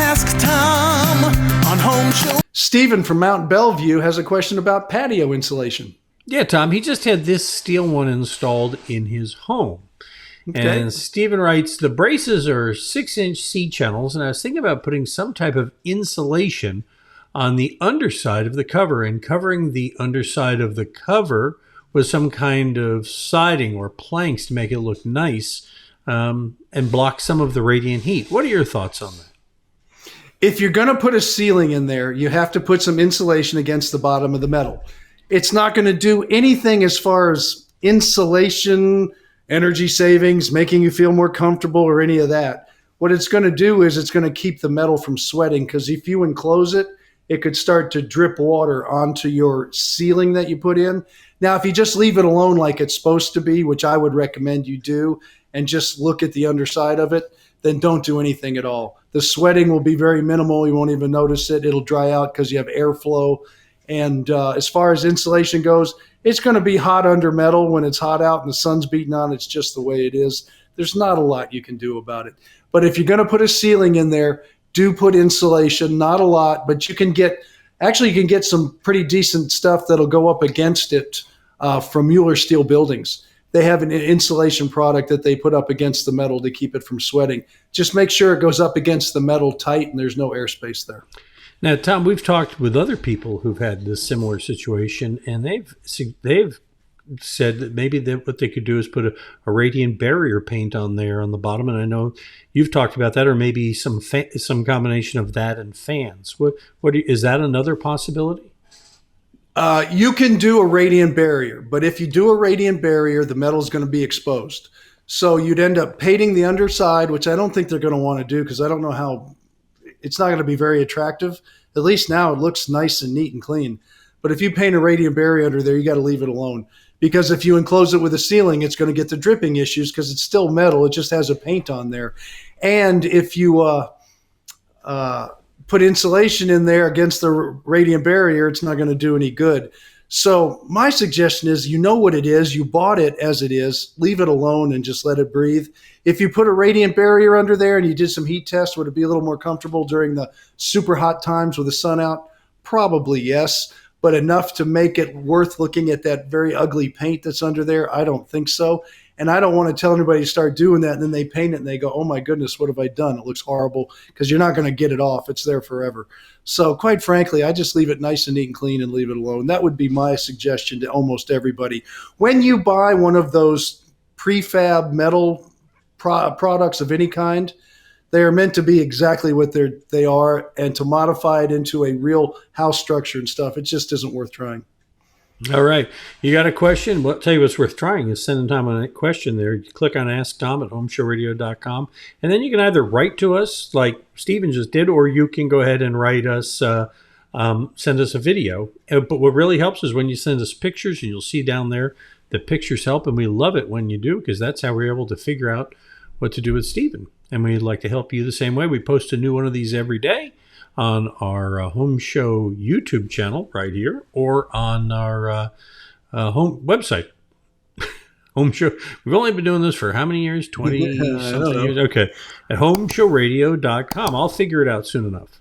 Ask Tom on Home Show. Stephen from Mount Bellevue has a question about patio insulation. Yeah, Tom, he just had this steel one installed in his home. Okay. And Stephen writes, the braces are 6-inch C-channels, and I was thinking about putting some type of insulation on the underside of the cover and covering the underside of the cover with some kind of siding or planks to make it look nice and block some of the radiant heat. What are your thoughts on that? If you're going to put a ceiling in there, you have to put some insulation against the bottom of the metal. It's not going to do anything as far as insulation, energy savings, making you feel more comfortable or any of that. What it's going to do is it's going to keep the metal from sweating, because if you enclose it, it could start to drip water onto your ceiling that you put in. Now, if you just leave it alone like it's supposed to be, which I would recommend you do, and just look at the underside of it, then don't do anything at all. The sweating will be very minimal. You won't even notice it. It'll dry out because you have airflow. And as far as insulation goes, it's going to be hot under metal when it's hot out and the sun's beating on. It's just the way it is. There's not a lot you can do about it. But if you're going to put a ceiling in there, do put insulation. Not a lot, but you can get some pretty decent stuff that'll go up against it from Mueller Steel Buildings. They have an insulation product that they put up against the metal to keep it from sweating. Just make sure it goes up against the metal tight and there's no airspace there. Now, Tom, we've talked with other people who've had this similar situation, and they've said that maybe what they could do is put a radiant barrier paint on there on the bottom. And I know you've talked about that, or maybe some combination of that and fans. Is that another possibility? You can do a radiant barrier, but if you do a radiant barrier, the metal is going to be exposed. So you'd end up painting the underside, which I don't think they're going to want to do, because I don't know how. It's not going to be very attractive. At least now it looks nice and neat and clean. But if you paint a radiant barrier under there, you got to leave it alone. Because if you enclose it with a ceiling, it's going to get the dripping issues because it's still metal. It just has a paint on there. And if you put insulation in there against the radiant barrier, it's not going to do any good. So my suggestion is, you know what it is. You bought it as it is. Leave it alone and just let it breathe. If you put a radiant barrier under there and you did some heat tests, would it be a little more comfortable during the super hot times with the sun out? Probably yes, but enough to make it worth looking at that very ugly paint that's under there? I don't think so. And I don't want to tell anybody to start doing that and then they paint it and they go, oh my goodness, what have I done? It looks horrible, because you're not going to get it off. It's there forever. So quite frankly, I just leave it nice and neat and clean and leave it alone. That would be my suggestion to almost everybody. When you buy one of those prefab metal products of any kind, they are meant to be exactly what they are, and to modify it into a real house structure and stuff, it just isn't worth trying. All right. You got a question? Well, I'll tell you what's worth trying is sending Tom a question there. You click on Ask Tom at HomeShowRadio.com, and then you can either write to us like Stephen just did, or you can go ahead and write us, send us a video. But what really helps is when you send us pictures, and you'll see down there the pictures help, and we love it when you do, because that's how we're able to figure out what to do with Stephen. And we'd like to help you the same way. We post a new one of these every day on our Home Show YouTube channel right here, or on our home website. Home Show. We've only been doing this for how many years? 20 something years? Okay. At HomeShowRadio.com. I'll figure it out soon enough.